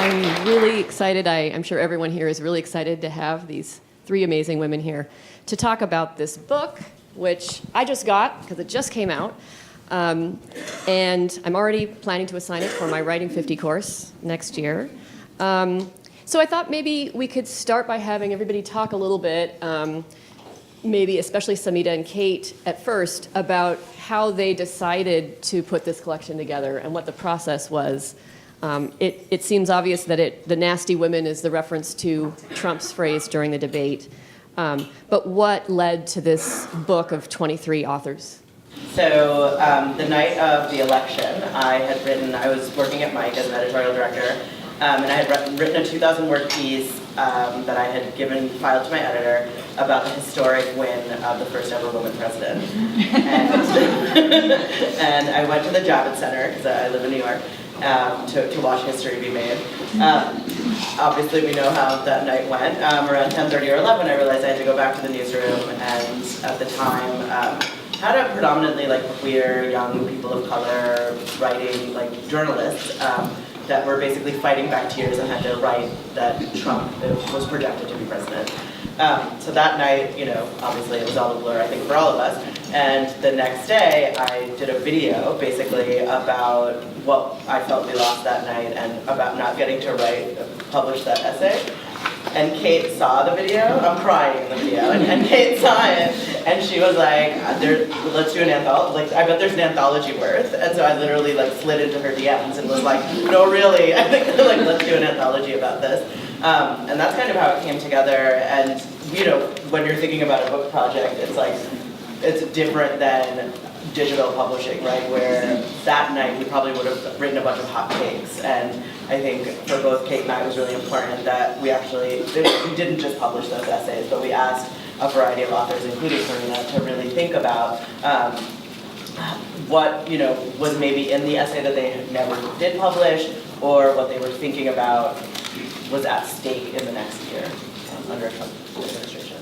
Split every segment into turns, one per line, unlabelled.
I'm really excited. I'm sure everyone here is really excited to have these three amazing women here to talk about this book, which I just got because it just came out. And I'm already planning to assign it for my Writing 50 course next year. So I thought maybe we could start by having everybody talk a little bit, maybe especially Samhita and Kate at first, about how they decided to put this collection together and what the process was. It seems obvious that the nasty women is the reference to Trump's phrase during the debate. But what led to this book of 23 authors?
So the night of the election, I was working at Mike as an editorial director, and I had written a 2,000-word piece that I had filed to my editor about the historic win of the first ever woman president. And I went to the Javits Center, because I live in New York, to watch history be made. Obviously, we know how that night went. Around 10:30 or 11, I realized I had to go back to the newsroom, and at the time, had a predominantly queer, young people of color writing journalists that were basically fighting back tears and had to write that Trump was projected to be president. So that night, obviously it was all a blur, I think, for all of us. And the next day, I did a video, basically, about what I felt we lost that night and about not getting to publish that essay. And Kate saw the video. I'm crying in the video. And Kate saw it, and she was like, let's do an anthology. I bet there's an anthology worth. And so I literally slid into her DMs and was like, no, really, I think let's do an anthology about this. And that's kind of how it came together. And when you're thinking about a book project, it's different than digital publishing, right? Where that night we probably would have written a bunch of hot takes. And I think for both Kate and I, it was really important that we didn't just publish those essays, but we asked a variety of authors, including Karina, to really think about what was maybe in the essay that they never did publish, or what they were thinking about was at stake in the next year under Trump administration.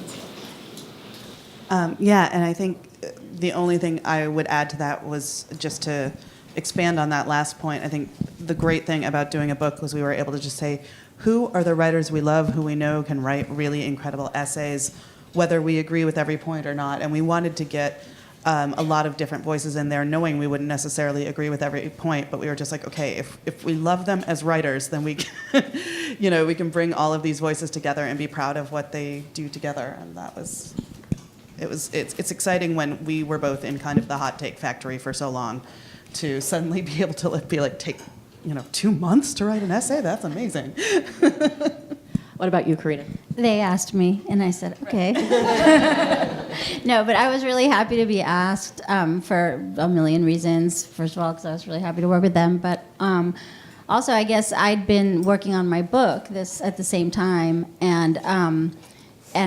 Yeah, and I think the only thing I would add to that was just to expand on that last point. I think the great thing about doing a book was we were able to just say, who are the writers we love, who we know can write really incredible essays, whether we agree with every point or not. And we wanted to get a lot of different voices in there, knowing we wouldn't necessarily agree with every point, but we were just like, okay, if we love them as writers, then we we can bring all of these voices together and be proud of what they do together. And that was... It's exciting when we were both in kind of the hot take factory for so long to suddenly be able to take 2 months to write an essay. That's amazing.
What about you, Karina?
They asked me, and I said, okay. No, but I was really happy to be asked for a million reasons. First of all, because I was really happy to work with them, but also I guess I'd been working on my book at the same time, and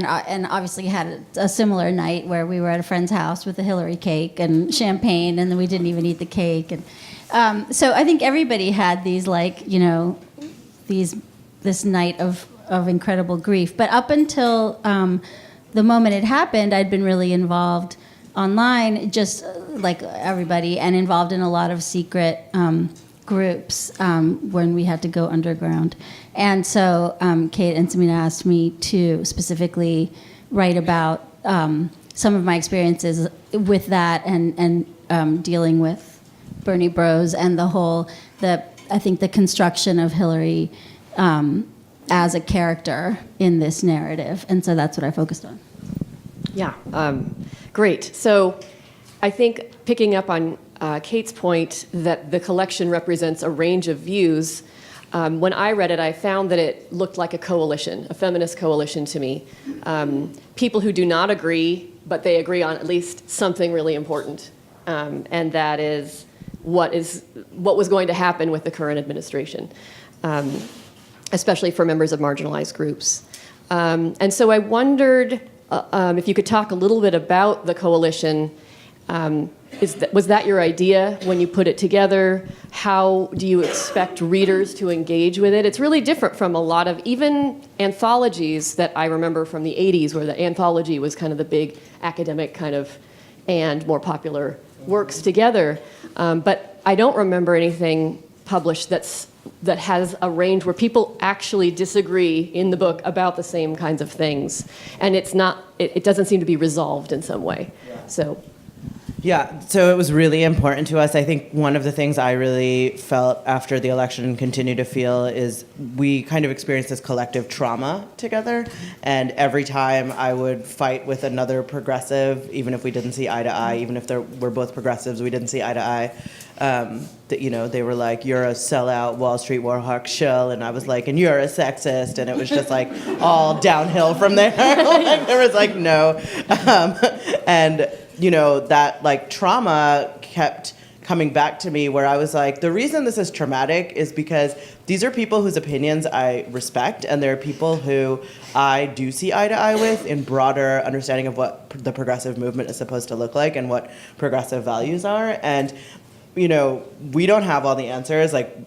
obviously had a similar night where we were at a friend's house with a Hillary cake and champagne, and then we didn't even eat the cake. And so I think everybody had these this night of incredible grief. But up until the moment it happened, I'd been really involved online, just like everybody, and involved in a lot of secret groups when we had to go underground. And so Kate and Samhita asked me to specifically write about some of my experiences with that and dealing with Bernie Bros and I think the construction of Hillary as a character in this narrative. And so that's what I focused on.
Yeah, great. So I think picking up on Kate's point that the collection represents a range of views, when I read it, I found that it looked like a coalition, a feminist coalition to me. People who do not agree, but they agree on at least something really important, and that is what was going to happen with the current administration, especially for members of marginalized groups. And so I wondered if you could talk a little bit about the coalition. Was that your idea when you put it together? How do you expect readers to engage with it? It's really different from a lot of even anthologies that I remember from the 80s, where the anthology was kind of the big academic and more popular works together. But I don't remember anything published that's that has a range where people actually disagree in the book about the same kinds of things, and it doesn't seem to be resolved in some way. So.
Yeah, so it was really important to us. I think one of the things I really felt after the election and continue to feel is we kind of experienced this collective trauma together. And every time I would fight with another progressive, even if we didn't see eye to eye, even if we're both progressives, we didn't see eye to eye, they were like, you're a sellout Wall Street Warhawk shill. And I was like, and you're a sexist. And it was just like all downhill from there. Like, there was like no. And that like trauma kept coming back to me where I was like, the reason this is traumatic is because these are people whose opinions I respect, and they're people who I do see eye to eye with in broader understanding of what the progressive movement is supposed to look like and what progressive values are. And we don't have all the answers. Like,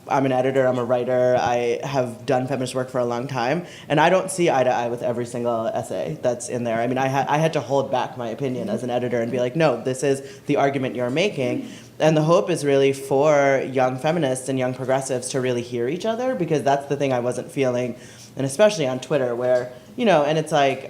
I'm an editor, I'm a writer, I have done feminist work for a long time, and I don't see eye to eye with every single essay that's in there. I mean, I had to hold back my opinion as an editor and be like, no, this is the argument you're making. And the hope is really for young feminists and young progressives to really hear each other, because that's the thing I wasn't feeling, and especially on Twitter where, and it's like,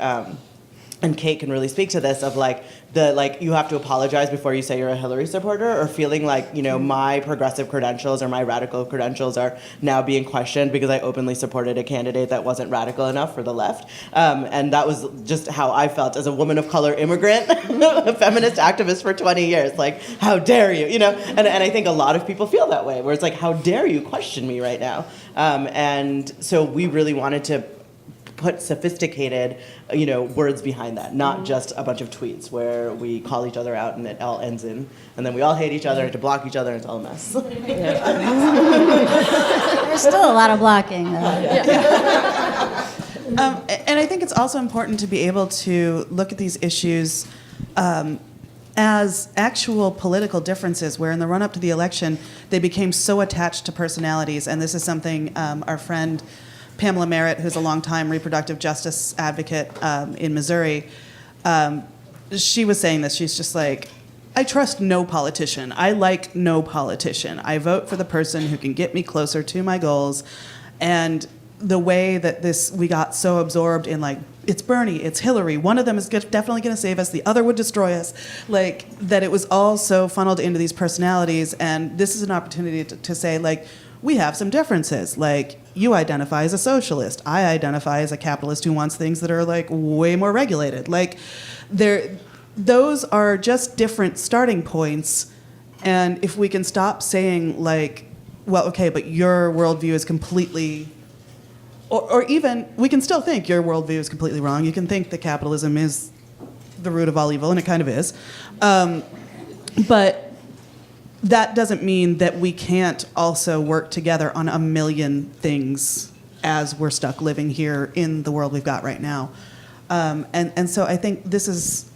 and Kate can really speak to this, of like you have to apologize before you say you're a Hillary supporter, or feeling like my progressive credentials or my radical credentials are now being questioned because I openly supported a candidate that wasn't radical enough for the left, and that was just how I felt as a woman of color immigrant, a feminist activist for 20 years. Like, how dare you, and I think a lot of people feel that way, where it's like, how dare you question me right now, and so we really wanted to put sophisticated, words behind that, not just a bunch of tweets where we call each other out and it all ends in, and then we all hate each other to block each other, and it's all a mess.
There's still a lot of blocking, though.
And I think it's also important to be able to look at these issues as actual political differences, where in the run-up to the election, they became so attached to personalities. And this is something our friend Pamela Merritt, who's a longtime reproductive justice advocate in Missouri, she was saying this. She's just like, I trust no politician. I like no politician. I vote for the person who can get me closer to my goals. And the way that we got so absorbed in like, it's Bernie, it's Hillary, one of them is definitely going to save us, the other would destroy us, like that it was all so funneled into these personalities. And this is an opportunity to say, like, we have some differences. Like, you identify as a socialist. I identify as a capitalist who wants things that are like way more regulated. Like, those are just different starting points. And if we can stop saying like, well, okay, but your worldview is completely, or even we can still think your worldview is completely wrong. You can think that capitalism is the root of all evil, and it kind of is. But that doesn't mean that we can't also work together on a million things as we're stuck living here in the world we've got right now. And so I think this is,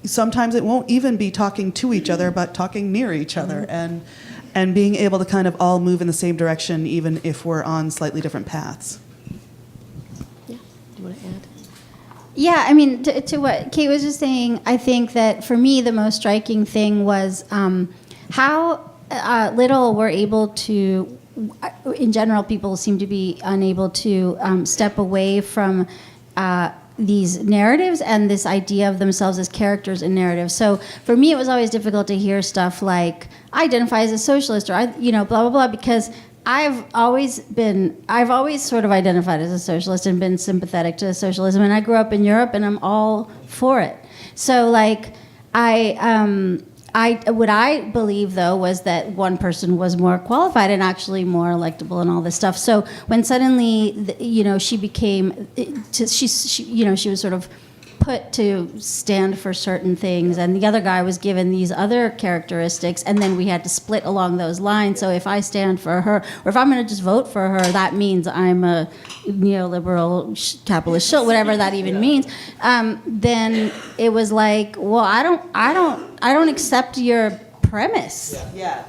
sometimes it won't even be talking to each other, but talking near each other, and being able to kind of all move in the same direction, even if we're on slightly different paths.
Yeah, do you want to add?
Yeah, I mean, to what Kate was just saying, I think that for me the most striking thing was how little we're able to, in general, people seem to be unable to step away from these narratives and this idea of themselves as characters in narratives. So for me, it was always difficult to hear stuff like, I identify as a socialist, or blah, blah, blah, because I've always sort of identified as a socialist and been sympathetic to socialism, and I grew up in Europe, and I'm all for it. So, like, what I believe, though, was that one person was more qualified and actually more electable and all this stuff. So when suddenly, she became, she was sort of put to stand for certain things, and the other guy was given these other characteristics, and then we had to split along those lines. So if I stand for her, or if I'm going to just vote for her, that means I'm a neoliberal capitalist shill, whatever that even means. Then it was like, well, I don't accept your premise.
Yeah.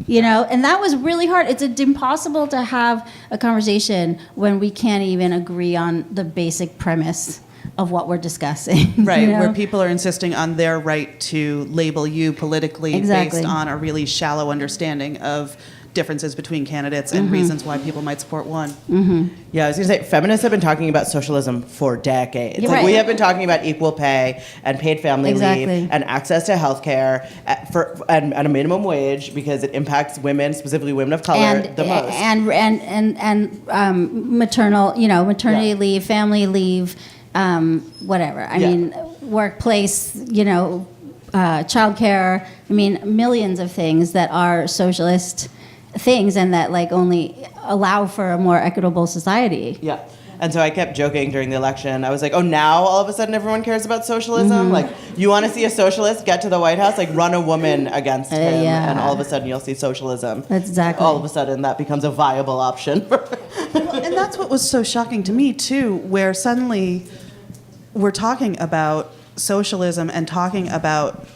And that was really hard. It's impossible to have a conversation when we can't even agree on the basic premise of what we're discussing.
Right,
you know?
where people are insisting on their right to label you politically
Exactly.
based on a really shallow understanding of differences between candidates and reasons why people might support one.
Yeah, I was going to say, feminists have been talking about socialism for decades.
You're
Like,
right.
we have been talking about equal pay and paid family
Exactly.
leave and access to health care and a minimum wage because it impacts women, specifically women of color, the most.
And maternal, maternity
Yeah.
leave, family leave, whatever. I
Yeah.
mean, workplace, childcare. I mean, millions of things that are socialist things and that like only allow for a more equitable society.
Yeah. And so I kept joking during the election. I was like, oh, now all of a sudden everyone cares about socialism? Like, you want to see a socialist get to the White House? Like, run a woman against him,
yeah.
and all of a sudden you'll see socialism.
Exactly.
All of a sudden that becomes a viable option.
And that's what was so shocking to me, too, where suddenly we're talking about socialism and talking about,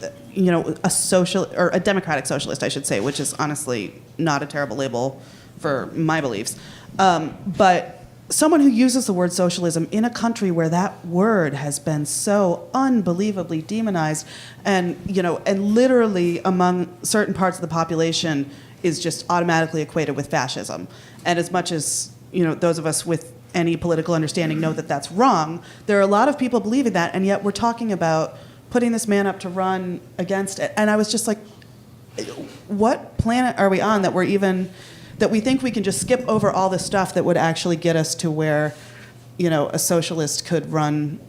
a social, or a democratic socialist, I should say, which is honestly not a terrible label for my beliefs. But someone who uses the word socialism in a country where that word has been so unbelievably demonized and, and literally among certain parts of the population is just automatically equated with fascism. And as much as, those of us with any political understanding know that that's wrong, there are a lot of people believing that, and yet we're talking about putting this man up to run against it. And I was just like, what planet are we on that that we think we can just skip over all this stuff that would actually get us to where, a socialist could run.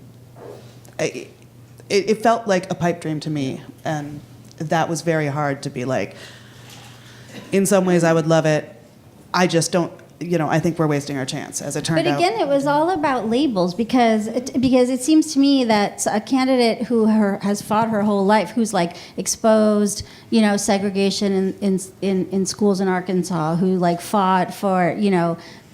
It felt like a pipe dream to me, and that was very hard to be like, in some ways I would love it. I just don't, I think we're wasting our chance, as it turned out.
But again, it was all about labels because it seems to me that a candidate who has fought her whole life, who's like exposed, segregation in schools in Arkansas, who like fought for,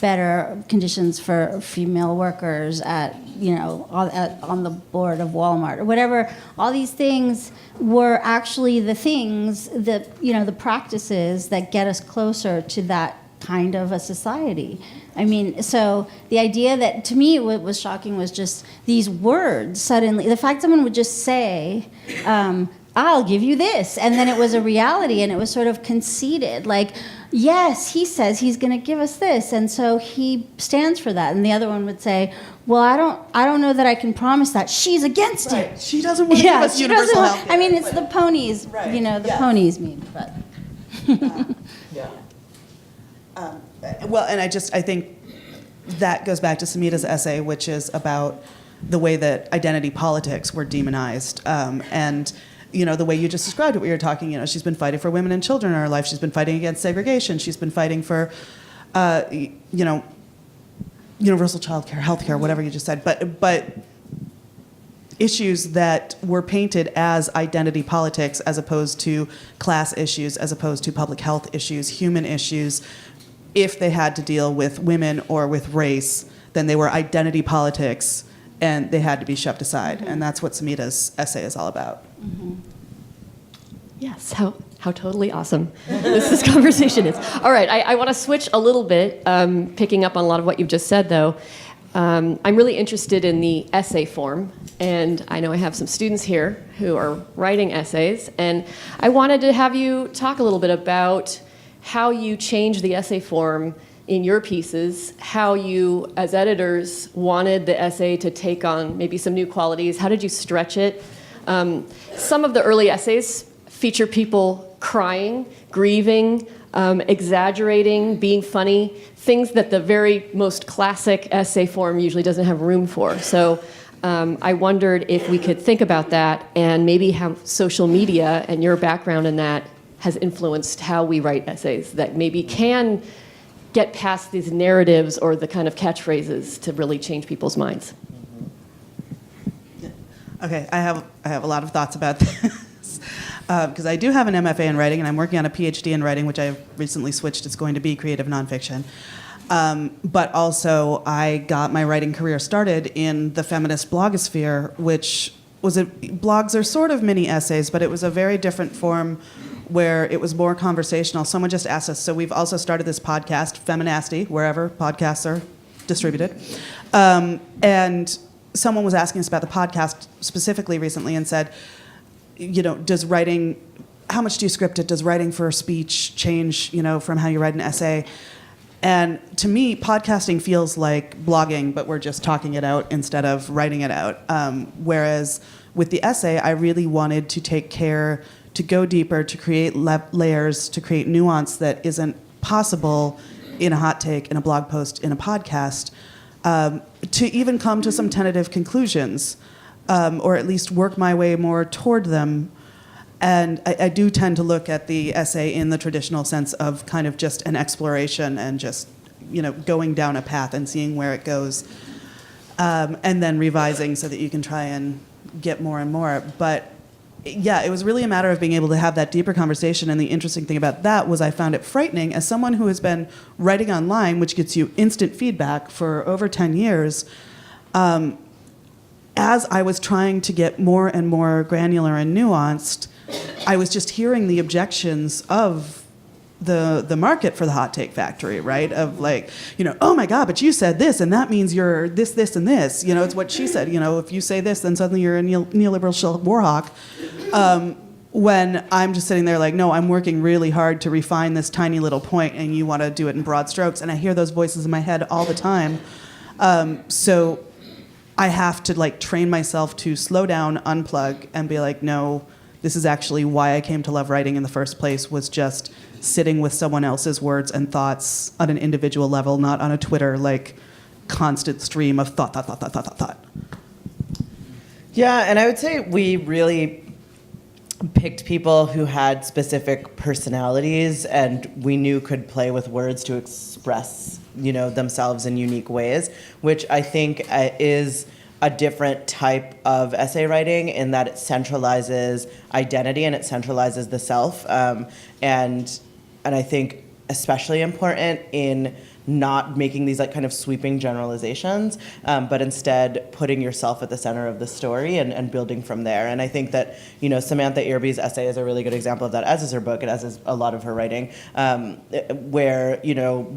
better conditions for female workers at, on the board of Walmart or whatever, all these things were actually the things that, the practices that get us closer to that kind of a society. I mean, so the idea that, to me, what was shocking was just these words suddenly, the fact someone would just say, I'll give you this, and then it was a reality, and it was sort of conceded, like, yes, he says he's going to give us this, and so he stands for that, and the other one would say, well, I don't know that I can promise that. She's against it.
She doesn't want to give us
she
universal
doesn't
health
want,
care.
I mean, it's the ponies,
Right.
the
Yeah.
ponies mean, but.
Yeah.
Well, and I think that goes back to Samhita's essay, which is about the way that identity politics were demonized. And, the way you just described it, we were talking, she's been fighting for women and children in her life. She's been fighting against segregation. She's been fighting for, universal child care, health care, whatever you just said. But issues that were painted as identity politics as opposed to class issues, as opposed to public health issues, human issues. If they had to deal with women or with race, then they were identity politics and they had to be shoved aside. Mm-hmm. And that's what Samhita's essay is all about.
Mm-hmm.
Yes, how totally awesome this conversation is. All right, I want to switch a little bit, picking up on a lot of what you've just said, though. I'm really interested in the essay form, and I know I have some students here who are writing essays, and I wanted to have you talk a little bit about how you change the essay form in your pieces, how you, as editors, wanted the essay to take on maybe some new qualities. How did you stretch it? Some of the early essays feature people crying, grieving, exaggerating, being funny, things that the very most classic essay form usually doesn't have room for. So I wondered if we could think about that and maybe how social media and your background in that has influenced how we write essays that maybe can get past these narratives or the kind of catchphrases to really change people's minds.
Okay, I have a lot of thoughts about this because I do have an MFA in writing and I'm working on a PhD in writing, which I've recently switched. It's going to be creative nonfiction. But also I got my writing career started in the feminist blogosphere, which was blogs are sort of mini essays, but it was a very different form where it was more conversational. Someone just asked us, so we've also started this podcast, Feminasty, wherever podcasts are distributed. And someone was asking us about the podcast specifically recently and said, does writing, how much do you script it? Does writing for speech change, from how you write an essay? And to me, podcasting feels like blogging, but we're just talking it out instead of writing it out. Whereas with the essay, I really wanted to take care to go deeper, to create layers, to create nuance that isn't possible in a hot take, in a blog post, in a podcast, to even come to some tentative conclusions, or at least work my way more toward them. And I do tend to look at the essay in the traditional sense of kind of just an exploration and just, going down a path and seeing where it goes, and then revising so that you can try and get more and more. But yeah, it was really a matter of being able to have that deeper conversation. And the interesting thing about that was I found it frightening as someone who has been writing online, which gets you instant feedback for over 10 years. As I was trying to get more and more granular and nuanced, I was just hearing the objections of the market for the hot take factory, right? Of like, oh my God, but you said this, and that means you're this, this, and this. It's what she said. If you say this, then suddenly you're a neoliberal shell warhawk. When I'm just sitting there like, no, I'm working really hard to refine this tiny little point, and you want to do it in broad strokes. And I hear those voices in my head all the time. So I have to train myself to slow down, unplug, and be like, no, this is actually why I came to love writing in the first place, was just sitting with someone else's words and thoughts on an individual level, not on a Twitter, constant stream of thought.
Yeah, and I would say we really picked people who had specific personalities and we knew could play with words to express, themselves in unique ways, which I think is a different type of essay writing in that it centralizes identity and it centralizes the self. And I think especially important in not making these kind of sweeping generalizations, but instead putting yourself at the center of the story and building from there. And I think that, Samantha Irby's essay is a really good example of that, as is her book and as is a lot of her writing, where,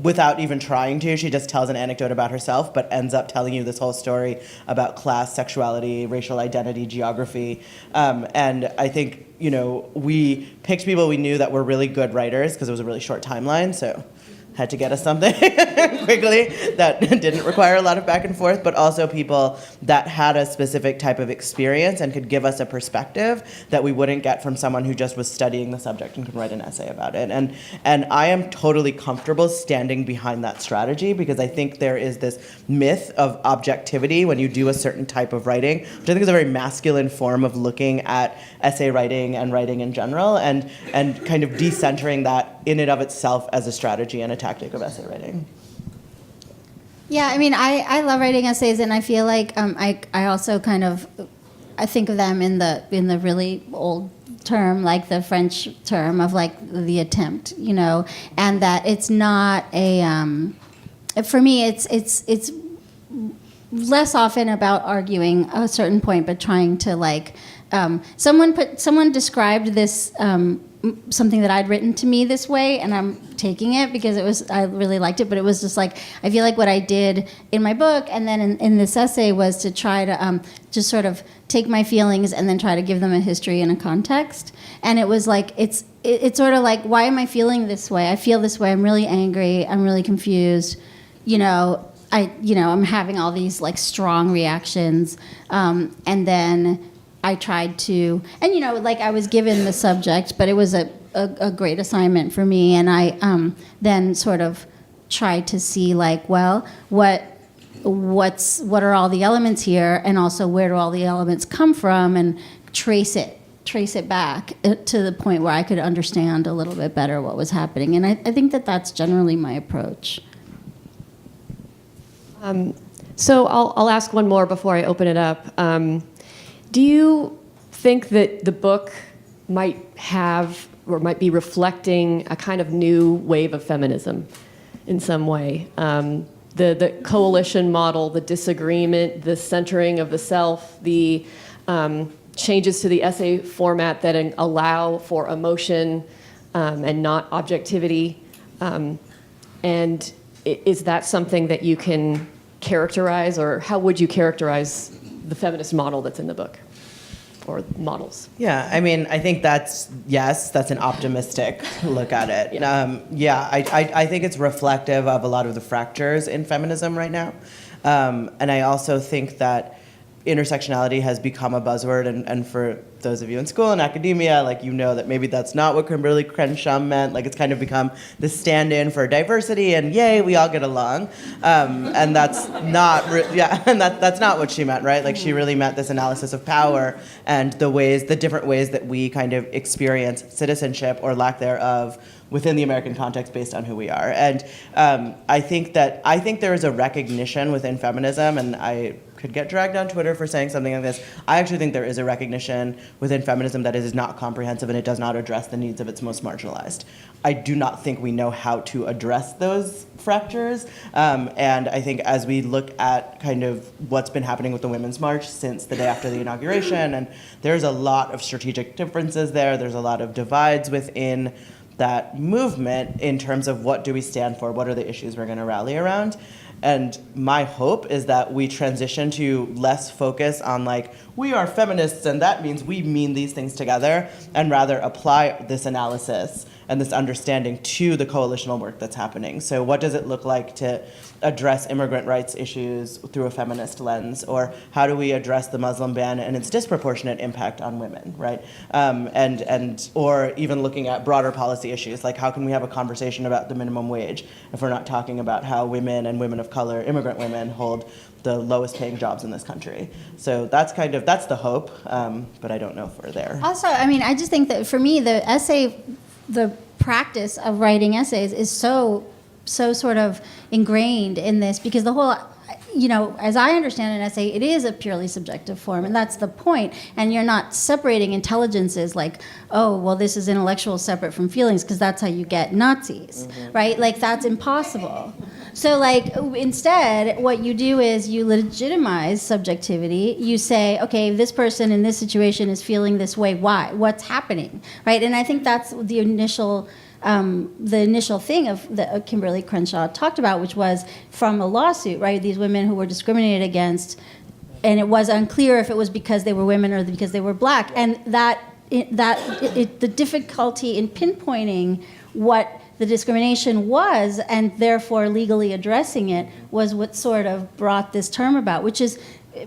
without even trying to, she just tells an anecdote about herself, but ends up telling you this whole story about class, sexuality, racial identity, geography. And I think, we picked people we knew that were really good writers because it was a really short timeline, so had to get us something quickly that didn't require a lot of back and forth, but also people that had a specific type of experience and could give us a perspective that we wouldn't get from someone who just was studying the subject and could write an essay about it. And I am totally comfortable standing behind that strategy because I think there is this myth of objectivity when you do a certain type of writing, which I think is a very masculine form of looking at essay writing and writing in general, and kind of decentering that in and of itself as a strategy and a tactic of essay writing.
Yeah, I love writing essays, and I feel like I also kind of I think of them in the really old term, like the French term of the attempt, and that it's not a for me it's less often about arguing a certain point, but trying to someone described this something that I'd written to me this way, and I'm taking it because I really liked it, but it was just I feel like what I did in my book and then in this essay was to try to just sort of take my feelings and then try to give them a history and a context. And it was it's sort of why am I feeling this way? I feel this way. I'm really angry. I'm really confused. I'm having all these strong reactions, and then I tried to, and I was given the subject, but it was a great assignment for me, and I then sort of tried to see what are all the elements here, and also where do all the elements come from, and trace it back to the point where I could understand a little bit better what was happening, and I think that's generally my approach.
So I'll ask one more before I open it up. Do you think that the book might have or might be reflecting a kind of new wave of feminism in some way? The coalition model, the disagreement, the centering of the self, the changes to the essay format that allow for emotion and not objectivity. And is that something that you can characterize, or how would you characterize the feminist model that's in the book, or models.
Yeah, I mean, I think that's an optimistic look at it. I think it's reflective of a lot of the fractures in feminism right now. And I also think that intersectionality has become a buzzword, and for those of you in school and academia, like, you know that maybe that's not what Kimberly Crenshaw meant. Like, it's kind of become the stand-in for diversity, and yay, we all get along. And that's not, and that's not what she meant, right? Like, she really meant this analysis of power and the different ways that we kind of experience citizenship or lack thereof within the American context based on who we are. And I think there is a recognition within feminism, and I could get dragged on Twitter for saying something like this. I actually think there is a recognition within feminism that it is not comprehensive and it does not address the needs of its most marginalized. I do not think we know how to address those fractures. And I think as we look at kind of what's been happening with the Women's March since the day after the inauguration, and there's a lot of strategic differences there, there's a lot of divides within that movement in terms of what do we stand for, what are the issues we're going to rally around. And my hope is that we transition to less focus on, like, we are feminists and that means we mean these things together, and rather apply this analysis and this understanding to the coalitional work that's happening. So what does it look like to address immigrant rights issues through a feminist lens? Or how do we address the Muslim ban and its disproportionate impact on women, right? Or even looking at broader policy issues, like how can we have a conversation about the minimum wage if we're not talking about how women and women of color, immigrant women, hold the lowest paying jobs in this country? So that's the hope, but I don't know if we're there.
Also, I mean, I just think that for me, the practice of writing essays is so sort of ingrained in this, because the whole, as I understand an essay, it is a purely subjective form, and that's the point. And you're not separating intelligences like, oh, well, this is intellectual separate from feelings, because that's how you get Nazis, right? Like, that's impossible. So, like, instead, what you do is you legitimize subjectivity. You say, okay, this person in this situation is feeling this way. Why? What's happening, right? And I think that's the initial thing that Kimberly Crenshaw talked about, which was from a lawsuit, right? These women who were discriminated against, and it was unclear if it was because they were women or because they were black, and the difficulty in pinpointing what the discrimination was, and therefore legally addressing it, was what sort of brought this term about, which is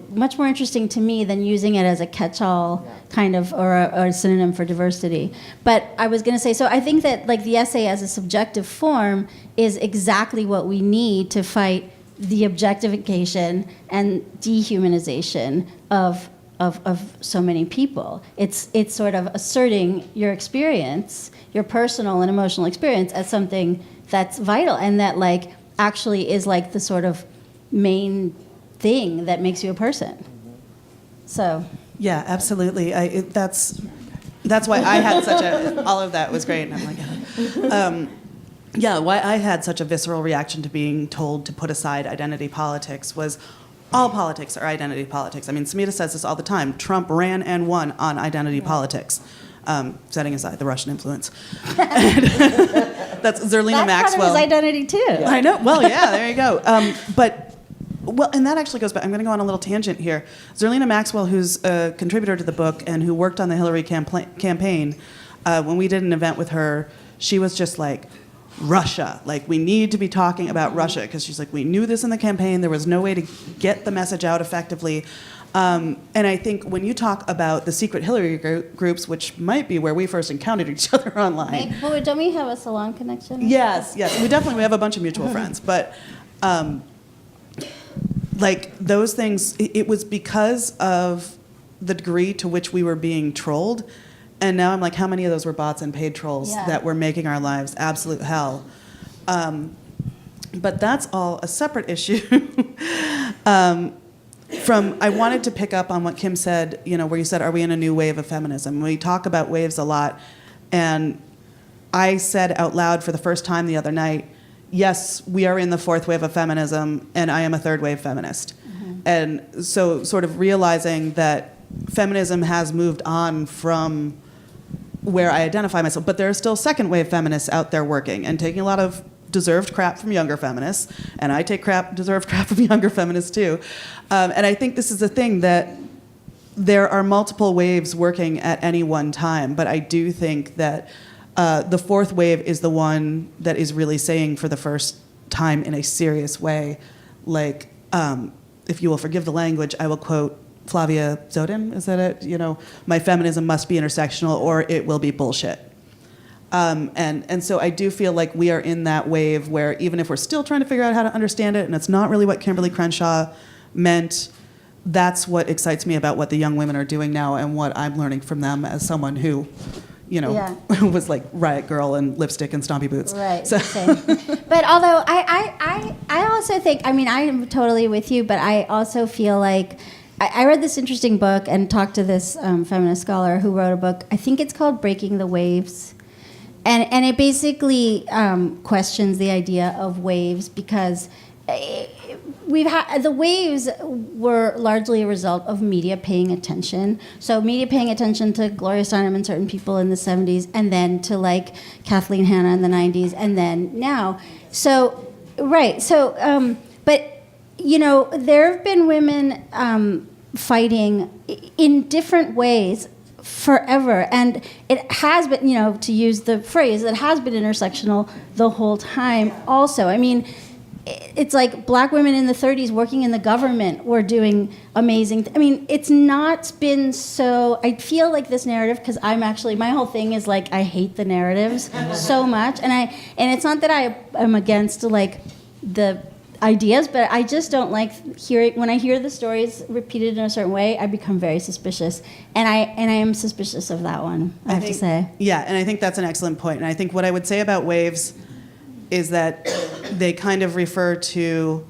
much more interesting to me than using it as a catch-all kind of, or a synonym for diversity. But I was going to say, so I think that, like, the essay as a subjective form is exactly what we need to fight the objectification and dehumanization of so many people. It's sort of asserting your experience, your personal and emotional experience, as something that's vital and that, like, actually is like the sort of main thing that makes you a person. So
Yeah, absolutely. That's why I had such all of that was great. And I'm like, why I had such a visceral reaction to being told to put aside identity politics was all politics are identity politics. I mean, Samhita says this all the time. Trump ran and won on identity politics, setting aside the Russian influence. That's Zerlina Maxwell.
That's part of his identity too.
Yeah. I know. Well, yeah, there you go. Well, and that actually goes back. I'm going to go on a little tangent here. Zerlina Maxwell, who's a contributor to the book and who worked on the Hillary campaign, when we did an event with her, she was just like, Russia. Like, we need to be talking about Russia, because she's like, we knew this in the campaign. There was no way to get the message out effectively. And I think when you talk about the secret Hillary groups, which might be where we first encountered each other online.
But don't we have a salon connection?
Yes. We have a bunch of mutual friends. But like, those things, it was because of the degree to which we were being trolled. And now I'm like, how many of those were bots and paid trolls that were making our lives absolute hell? But that's all a separate issue. I wanted to pick up on what Kim said, where you said, are we in a new wave of feminism? We talk about waves a lot. And I said out loud for the first time the other night, yes, we are in the fourth wave of feminism, and I am a third wave feminist. Mm-hmm. And so sort of realizing that feminism has moved on from where I identify myself, but there are still second wave feminists out there working and taking a lot of deserved crap from younger feminists, and I take deserved crap from younger feminists too. And I think this is a thing that there are multiple waves working at any one time, but I do think that the fourth wave is the one that is really saying for the first time in a serious way, like, if you will forgive the language, I will quote Flavia Zodin, is that it? You know, my feminism must be intersectional or it will be bullshit. And so I do feel like we are in that wave where even if we're still trying to figure out how to understand it and it's not really what Kimberly Crenshaw meant, that's what excites me about what the young women are doing now and what I'm learning from them as someone who, you know, was like Riot Girl and lipstick and stompy boots.
Right.
So.
But although I also think, I mean, I am totally with you, but I also feel like I read this interesting book and talked to this feminist scholar who wrote a book. I think it's called Breaking the Waves. And it basically questions the idea of waves because the waves were largely a result of media paying attention. So media paying attention to Gloria Steinem and certain people in the 70s, and then to like Kathleen Hanna in the 90s, and then now. So, right. So, but, you know, there have been women fighting in different ways forever, and it has been, you know, to use the phrase, it has been intersectional the whole time also. I mean, it's like black women in the 30s working in the government were doing amazing I mean, it's not been so, I feel like this narrative, because I'm actually, my whole thing is like, I hate the narratives so much, and it's not that I am against like the ideas, but I just don't like hearing, when I hear the stories repeated in a certain way, I become very suspicious, and I am suspicious of that one, I have to say.
Yeah, and I think that's an excellent point, and I think what I would say about waves is that they kind of refer to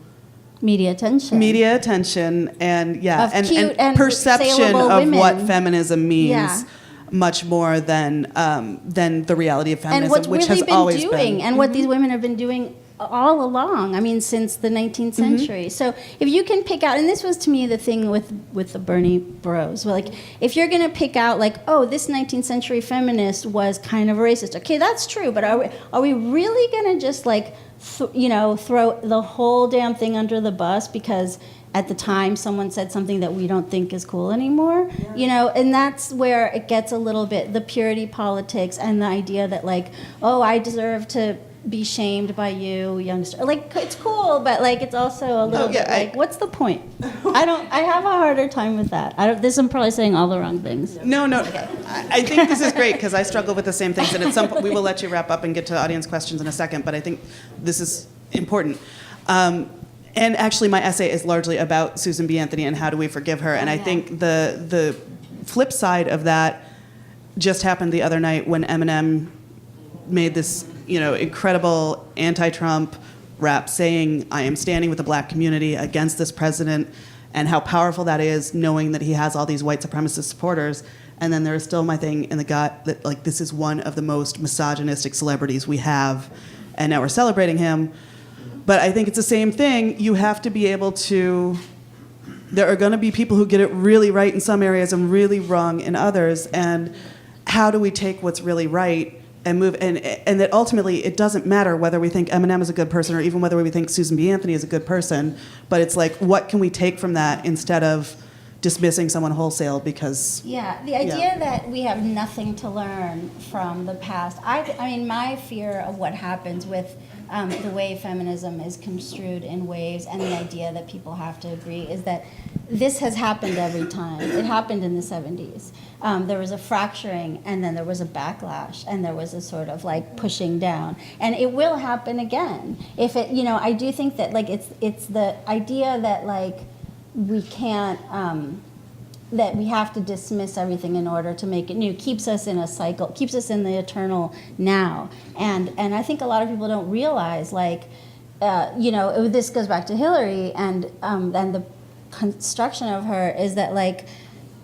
media attention,
and yeah,
of cute and
perception of
women.
what feminism means.
Yeah.
Much more than the reality of feminism,
and what's
which
really
has always
doing,
been,
and what these women have been doing all along. I mean, since the 19th century. So if you can pick out, and this was to me the thing with the Bernie bros, well, like if you're going to pick out like, oh, this 19th century feminist was kind of a racist. Okay, that's true, but are we really going to just like throw the whole damn thing under the bus because at the time someone said something that we don't think is cool anymore? Yeah. You know, and that's where it gets a little bit the purity politics and the idea that like, oh, I deserve to be shamed by you, youngster. Like, it's cool, but like it's also a little bit like, what's the point? I have a harder time with that. I'm probably saying all the wrong things.
No. Okay. I think this is great because I struggle with the same things, and at some point we will let you wrap up and get to audience questions in a second, but I think this is important. And actually my essay is largely about Susan B. Anthony and how do we forgive her, and I think the flip side of that just happened the other night when Eminem made this incredible anti-Trump rap saying, I am standing with the black community against this president, and how powerful that is, knowing that he has all these white supremacist supporters. And then there is still my thing in the gut that like this is one of the most misogynistic celebrities we have, and now we're celebrating him. But I think it's the same thing. You have to be able to, there are going to be people who get it really right in some areas and really wrong in others, and how do we take what's really right and move, and that ultimately it doesn't matter whether we think Eminem is a good person or even whether we think Susan B. Anthony is a good person, but it's like, what can we take from that instead of dismissing someone wholesale because...
Yeah, the idea that we have nothing to learn from the past. I mean, my fear of what happens with the way feminism is construed in waves, and the idea that people have to agree, is that this has happened every time. It happened in the 70s. There was a fracturing, and then there was a backlash, and there was a sort of like pushing down, and it will happen again. If it, I do think that like it's the idea that like we can't, that we have to dismiss everything in order to make it new, keeps us in a cycle, keeps us in the eternal now. And I think a lot of people don't realize, like, this goes back to Hillary and the construction of her is that, like,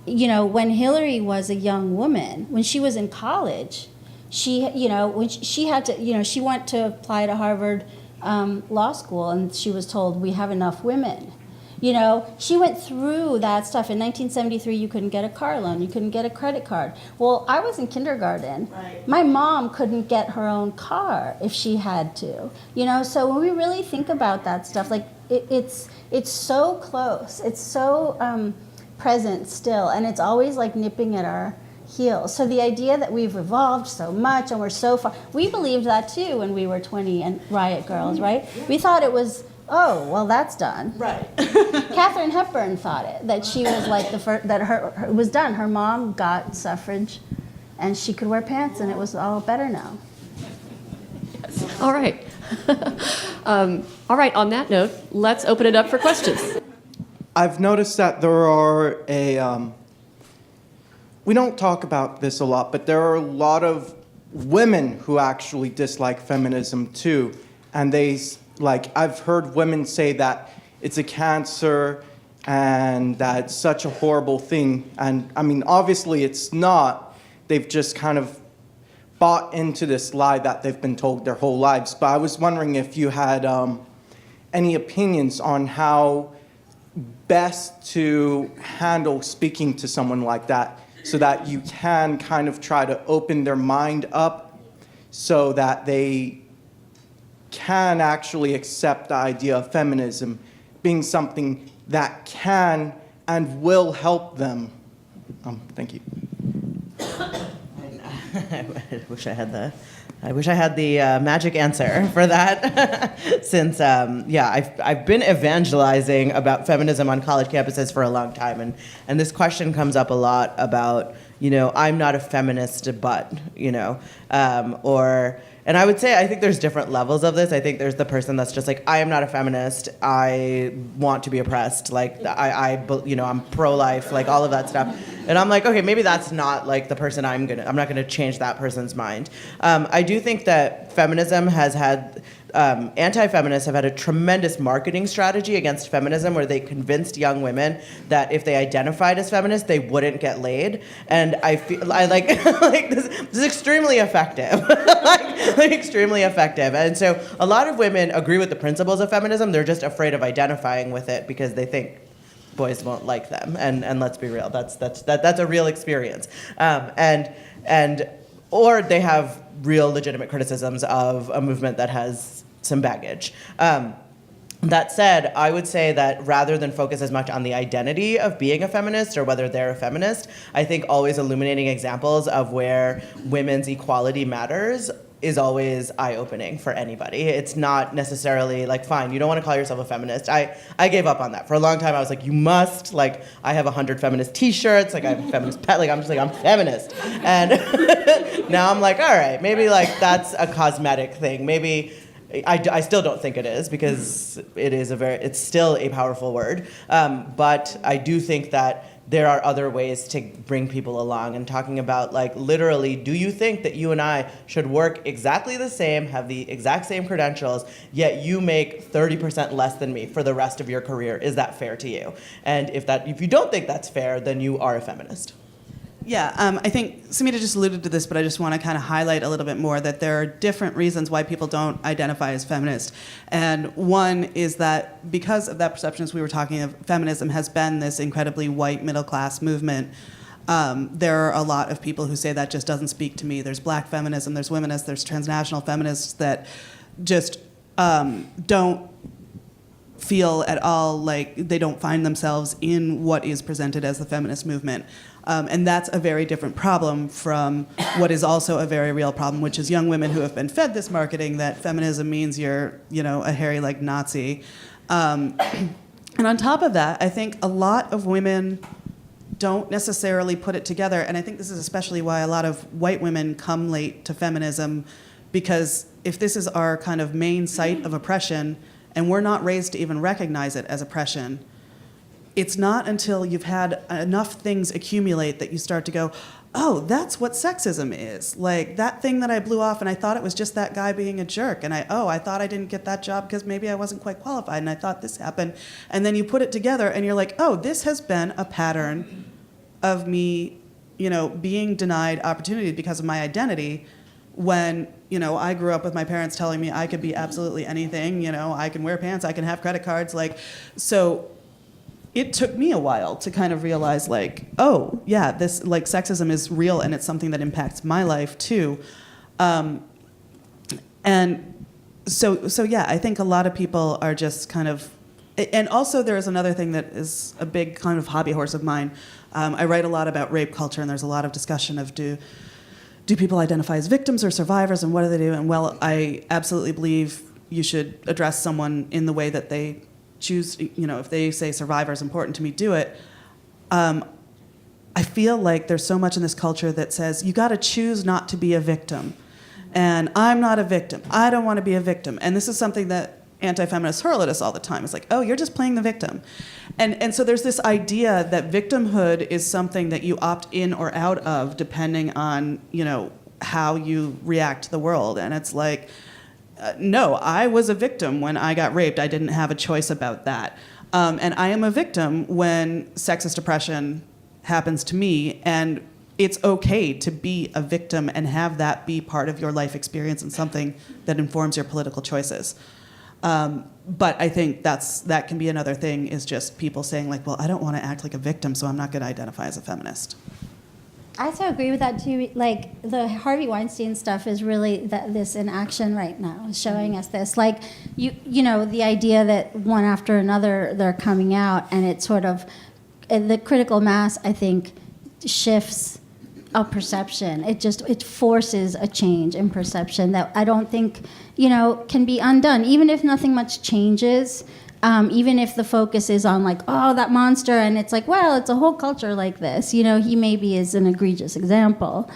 when Hillary was a young woman, when she was in college, she, when she had to, she went to apply to Harvard Law School, and she was told, we have enough women. You know, she went through that stuff. In 1973, you couldn't get a car loan. You couldn't get a credit card. Well, I was in kindergarten.
Right.
My mom couldn't get her own car if she had to. You know, so when we really think about that stuff, like it's so close. It's so present still, and it's always like nipping at our heels. So the idea that we've evolved so much and we're so far, we believed that too when we were 20 and Riot Girls, right? We thought it was, oh, well, that's done.
Right.
Katharine Hepburn thought it, that she was like the first, that her it was done. Her mom got suffrage and she could wear pants and it was all better now.
All right. All right, on that note, let's open it up for questions.
I've noticed that there are we don't talk about this a lot, but there are a lot of women who actually dislike feminism too. And I've heard women say that it's a cancer and that it's such a horrible thing. And I mean, obviously it's not. They've just kind of bought into this lie that they've been told their whole lives. But I was wondering if you had any opinions on how best to handle speaking to someone like that, so that you can kind of try to open their mind up so that they can actually accept the idea of feminism being something that can and will help them. Thank you.
I wish I had the magic answer for that. Since I've been evangelizing about feminism on college campuses for a long time, and this question comes up a lot about, you know, I'm not a feminist, but, you know, and I would say I think there's different levels of this. I think there's the person that's just like, I am not a feminist. I want to be oppressed. Like I'm pro-life, like all of that stuff. And I'm like, okay, maybe that's not like the person I'm not gonna change that person's mind. I do think that feminism has had, anti-feminists have had a tremendous marketing strategy against feminism where they convinced young women that if they identified as feminists, they wouldn't get laid. And I feel like this is extremely effective, like extremely effective. And so a lot of women agree with the principles of feminism. They're just afraid of identifying with it because they think boys won't like them. And let's be real, that's a real experience. Or they have real legitimate criticisms of a movement that has some baggage. That said, I would say that rather than focus as much on the identity of being a feminist or whether they're a feminist, I think always illuminating examples of where women's equality matters is always eye-opening for anybody. It's not necessarily like, fine, you don't want to call yourself a feminist. I gave up on that. For a long time, I was like, you must, like, I have 100 feminist t-shirts, like, I have a feminist pet, like, I'm just like, I'm feminist. And now I'm like, all right, maybe, like, that's a cosmetic thing. Maybe, I still don't think it is, because it's still a powerful word. But I do think that there are other ways to bring people along, and talking about, like, literally, do you think that you and I should work exactly the same, have the exact same credentials, yet you make 30% less than me for the rest of your career? Is that fair to you? And if you don't think that's fair, then you are a feminist.
Yeah, I think Samhita just alluded to this, but I just want to kind of highlight a little bit more that there are different reasons why people don't identify as feminist. And one is that because of that perception, as we were talking of, feminism has been this incredibly white middle-class movement. There are a lot of people who say that just doesn't speak to me. There's black feminism, there's womanists, there's transnational feminists that just don't feel at all like they don't find themselves in what is presented as the feminist movement. And that's a very different problem from what is also a very real problem, which is young women who have been fed this marketing that feminism means you're, a hairy-legged Nazi. And on top of that, I think a lot of women don't necessarily put it together, and I think this is especially why a lot of white women come late to feminism, because if this is our kind of main site of oppression, and we're not raised to even recognize it as oppression, it's not until you've had enough things accumulate that you start to go, oh, that's what sexism is. Like, that thing that I blew off and I thought it was just that guy being a jerk. And I thought I didn't get that job because maybe I wasn't quite qualified and I thought this happened. And then you put it together and you're like, oh, this has been a pattern of me, being denied opportunity because of my identity when, I grew up with my parents telling me I could be absolutely anything, I can wear pants, I can have credit cards. So it took me a while to kind of realize, like, oh, yeah, this, like, sexism is real and it's something that impacts my life too. And so yeah, I think a lot of people are just kind of, and also there is another thing that is a big kind of hobby horse of mine. I write a lot about rape culture, and there's a lot of discussion of do people identify as victims or survivors, and what do they do? And well, I absolutely believe you should address someone in the way that they choose. You know, if they say survivor is important to me, do it. I feel like there's so much in this culture that says you got to choose not to be a victim. And I'm not a victim. I don't want to be a victim. And this is something that anti-feminists hurl at us all the time. It's like, oh, you're just playing the victim. And so there's this idea that victimhood is something that you opt in or out of depending on, you know, how you react to the world. And it's like, no, I was a victim when I got raped. I didn't have a choice about that. And I am a victim when sexist oppression happens to me. And it's okay to be a victim and have that be part of your life experience and something that informs your political choices. But I think that can be another thing, is just people saying, like, well, I don't want to act like a victim, so I'm not going to identify as a feminist.
I so agree with that too. Like, the Harvey Weinstein stuff is really this in action right now, showing us this. Like, you know, the idea that one after another they're coming out, and it's sort of the critical mass, I think, shifts a perception. It forces a change in perception that I don't think, you know, can be undone. Even if nothing much changes, even if the focus is on, like, oh, that monster, and it's like, well, it's a whole culture like this. You know, he maybe is an egregious example.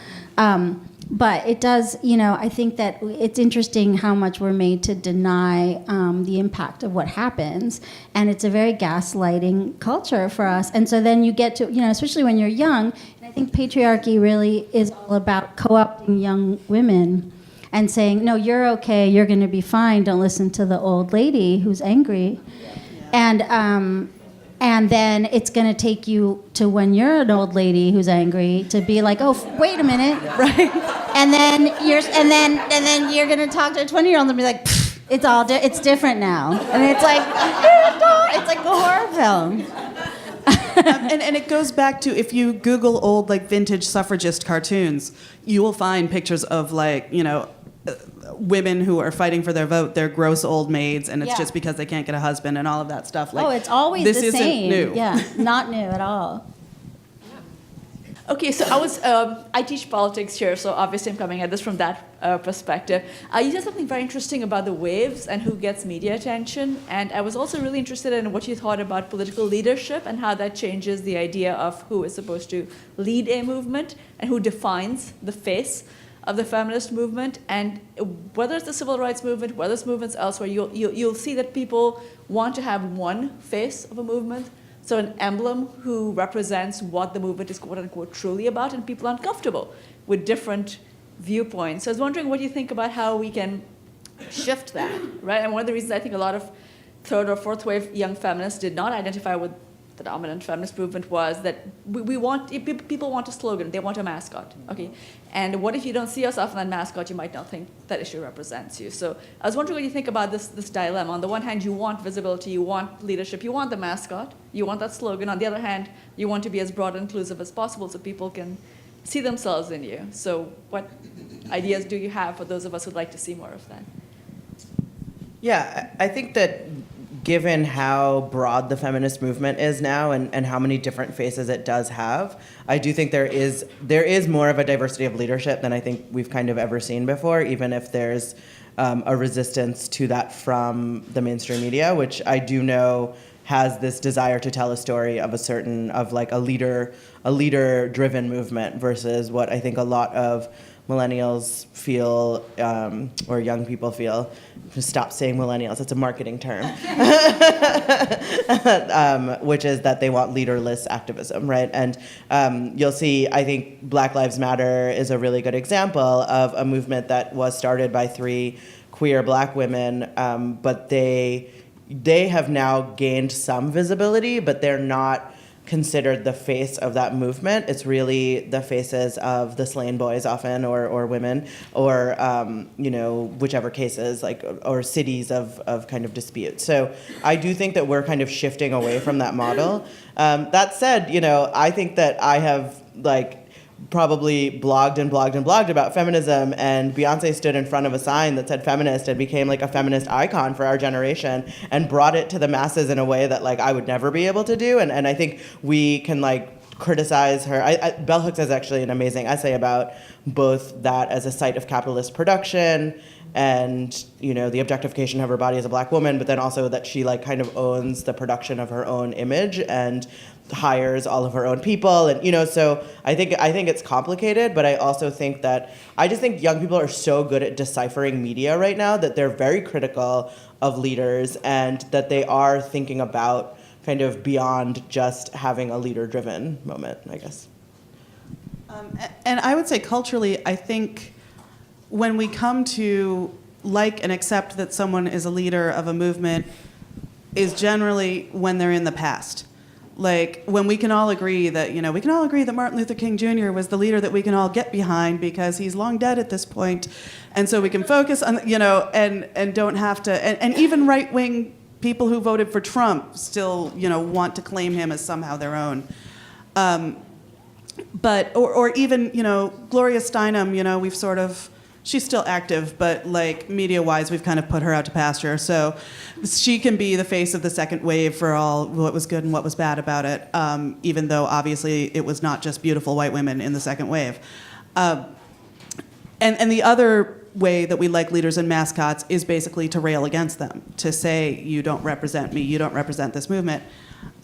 But it does, you know, I think that it's interesting how much we're made to deny the impact of what happens. And it's a very gaslighting culture for us. And so then you get to, you know, especially when you're young, and I think patriarchy really is all about co-opting young women and saying, no, you're okay, you're going to be fine, don't listen to the old lady who's angry. And then it's going to take you to when you're an old lady who's angry to be like, oh, wait a minute, right? And then you're going to talk to a 20-year-old and be like, it's different now. And it's like a horror film.
And it goes back to, if you Google old, like, vintage suffragist cartoons, you will find pictures of, like, you know, women who are fighting for their vote. They're gross old maids, and it's just because they can't get a husband and all of that stuff. Like,
it's always
this
the same.
Isn't new.
Yeah, not new at all.
Okay, so I teach politics here, so obviously I'm coming at this from that perspective. You said something very interesting about the waves and who gets media attention, and I was also really interested in what you thought about political leadership and how that changes the idea of who is supposed to lead a movement and who defines the face of the feminist movement. And whether it's the civil rights movement, whether it's movements elsewhere, you'll see that people want to have one face of a movement. So an emblem who represents what the movement is, quote unquote, truly about, and people are uncomfortable with different viewpoints. So I was wondering what you think about how we can shift that, right? And one of the reasons I think a lot of third or fourth wave young feminists did not identify with the dominant feminist movement was that people want a slogan, they want a mascot, okay? And what if you don't see yourself in that mascot, you might not think that issue represents you. So I was wondering what you think about this dilemma. On the one hand, you want visibility, you want leadership, you want the mascot, you want that slogan. On the other hand, you want to be as broad and inclusive as possible so people can see themselves in you. So what ideas do you have for those of us who'd like to see more of that?
Yeah, I think that given how broad the feminist movement is now and how many different faces it does have, I do think there is more of a diversity of leadership than I think we've kind of ever seen before, even if there's a resistance to that from the mainstream media, which I do know has this desire to tell a story of a leader-driven movement versus what I think a lot of millennials feel, or young people feel. Just stop saying millennials, it's a marketing term. Which is that they want leaderless activism, right? And you'll see, I think Black Lives Matter is a really good example of a movement that was started by 3 queer Black women, but they have now gained some visibility, but they're not considered the face of that movement. It's really the faces of the slain boys often, or women, or whichever cases, like, or cities of kind of dispute. So I do think that we're kind of shifting away from that model. That said, I think that I have probably blogged about feminism, and Beyonce stood in front of a sign that said feminist and became like a feminist icon for our generation and brought it to the masses in a way that I would never be able to do. And I think we can criticize her. Bell Hooks has actually an amazing essay about both that as a site of capitalist production and the objectification of her body as a black woman, but then also that she kind of owns the production of her own image and hires all of her own people, and so I think it's complicated, but I also think that I just think young people are so good at deciphering media right now that they're very critical of leaders, and that they are thinking about kind of beyond just having a leader-driven moment, I guess.
And I would say culturally, I think when we come to and accept that someone is a leader of a movement is generally when they're in the past. When we can all agree that, Martin Luther King Jr. was the leader that we can all get behind because he's long dead at this point, and so we can focus on, and don't have to, and even right-wing people who voted for Trump still, want to claim him as somehow their own. But, or even, Gloria Steinem, we've sort of, she's still active, but media-wise, we've kind of put her out to pasture. So she can be the face of the second wave for all what was good and what was bad about it, even though obviously it was not just beautiful white women in the second wave. And the other way that we like leaders and mascots is basically to rail against them, to say, you don't represent me, you don't represent this movement.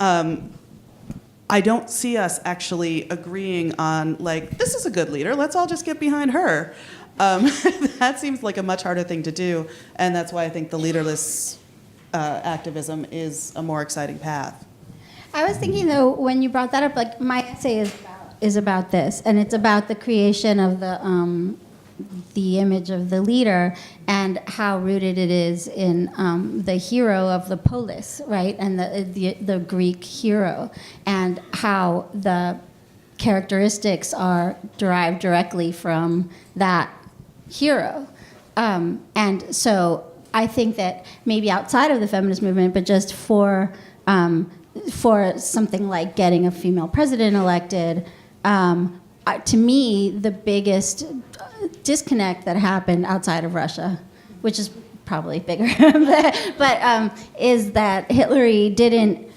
I don't see us actually agreeing on, this is a good leader, let's all just get behind her. That seems like a much harder thing to do, and that's why I think the leaderless activism is a more exciting path.
I was thinking, though, when you brought that up, my essay is about this, and it's about the creation of the image of the leader and how rooted it is in the hero of the polis, right, and the Greek hero, and how the characteristics are derived directly from that hero. And so I think that maybe outside of the feminist movement, but just for something like getting a female president elected, to me, the biggest disconnect that happened outside of Russia, which is probably bigger, but is that Hillary didn't,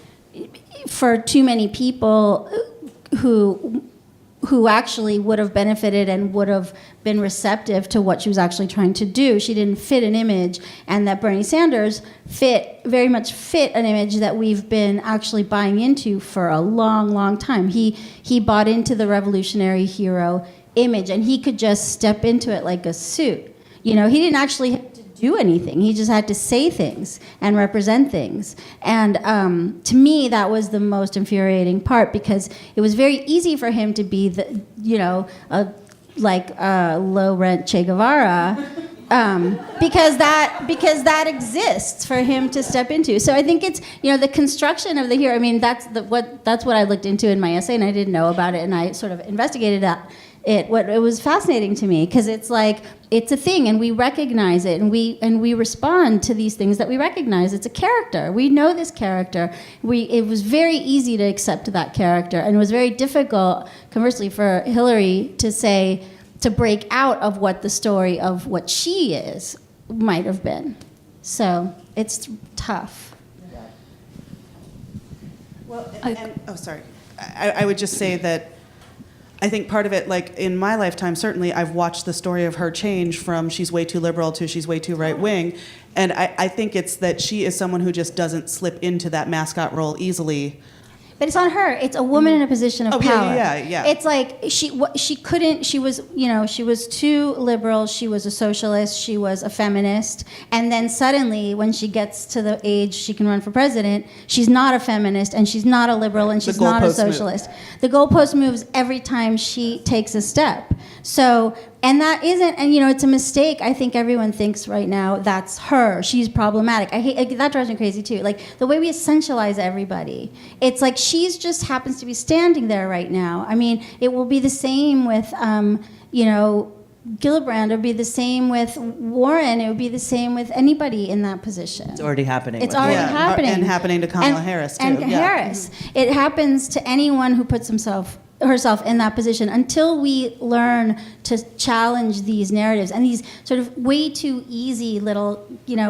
for too many people who actually would have benefited and would have been receptive to what she was actually trying to do. She didn't fit an image, and that Bernie Sanders very much fit an image that we've been actually buying into for a long, long time. He bought into the revolutionary hero image, and he could just step into it like a suit. He didn't actually have to do anything. He just had to say things and represent things. And to me, that was the most infuriating part, because it was very easy for him to be the, a low-rent Che Guevara, because that exists for him to step into. So I think it's the construction of the hero. I mean, that's what I looked into in my essay, and I didn't know about it, and I sort of investigated that. It was fascinating to me, because it's it's a thing, and we recognize it, and we respond to these things that we recognize. It's a character. We know this character. It was very easy to accept that character, and it was very difficult, conversely, for Hillary to break out of what the story of what she is might have been. So it's tough.
Well, sorry. I would just say that I think part of it, in my lifetime, certainly, I've watched the story of her change from she's way too liberal to she's way too right-wing. And I think it's that she is someone who just doesn't slip into that mascot role easily.
But it's on her. It's a woman in a position of power.
Yeah.
It's she couldn't. She was too liberal. She was a socialist. She was a feminist. And then suddenly, when she gets to the age she can run for president, she's not a feminist, and she's not a liberal, and she's not a socialist. The goalpost moves every time she takes a step. So. And that isn't, and it's a mistake. I think everyone thinks right now that's her. She's problematic. I hate that. Drives me crazy too. The way we essentialize everybody. It's she's just happens to be standing there right now. I mean, it will be the same with, Gillibrand. It would be the same with Warren. It would be the same with anybody in that position.
It's already happening.
It's
with-
already
Yeah,
happening.
and happening to Kamala Harris, too.
And
Yeah.
Harris. It happens to anyone who puts herself in that position until we learn to challenge these narratives and these sort of way too easy little,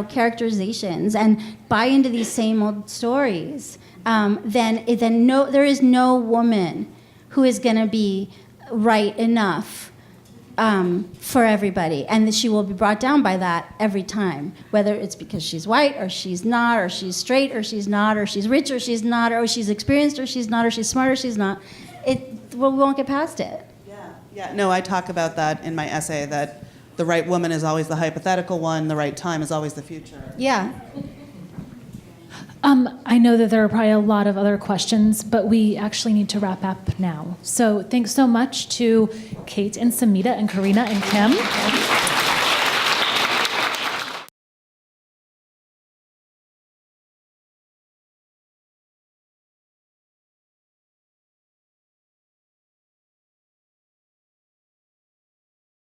characterizations and buy into these same old stories. Then there is no woman who is going to be right enough for everybody, and she will be brought down by that every time, whether it's because she's white or she's not, or she's straight or she's not, or she's rich or she's not, or she's experienced or she's not, or she's smart or she's not. We won't get past it.
Yeah, no, I talk about that in my essay, that the right woman is always the hypothetical one, the right time is always the future.
Yeah.
I know that there are probably a lot of other questions, but we actually need to wrap up now. So thanks so much to Kate and Samhita and Karina and Kim.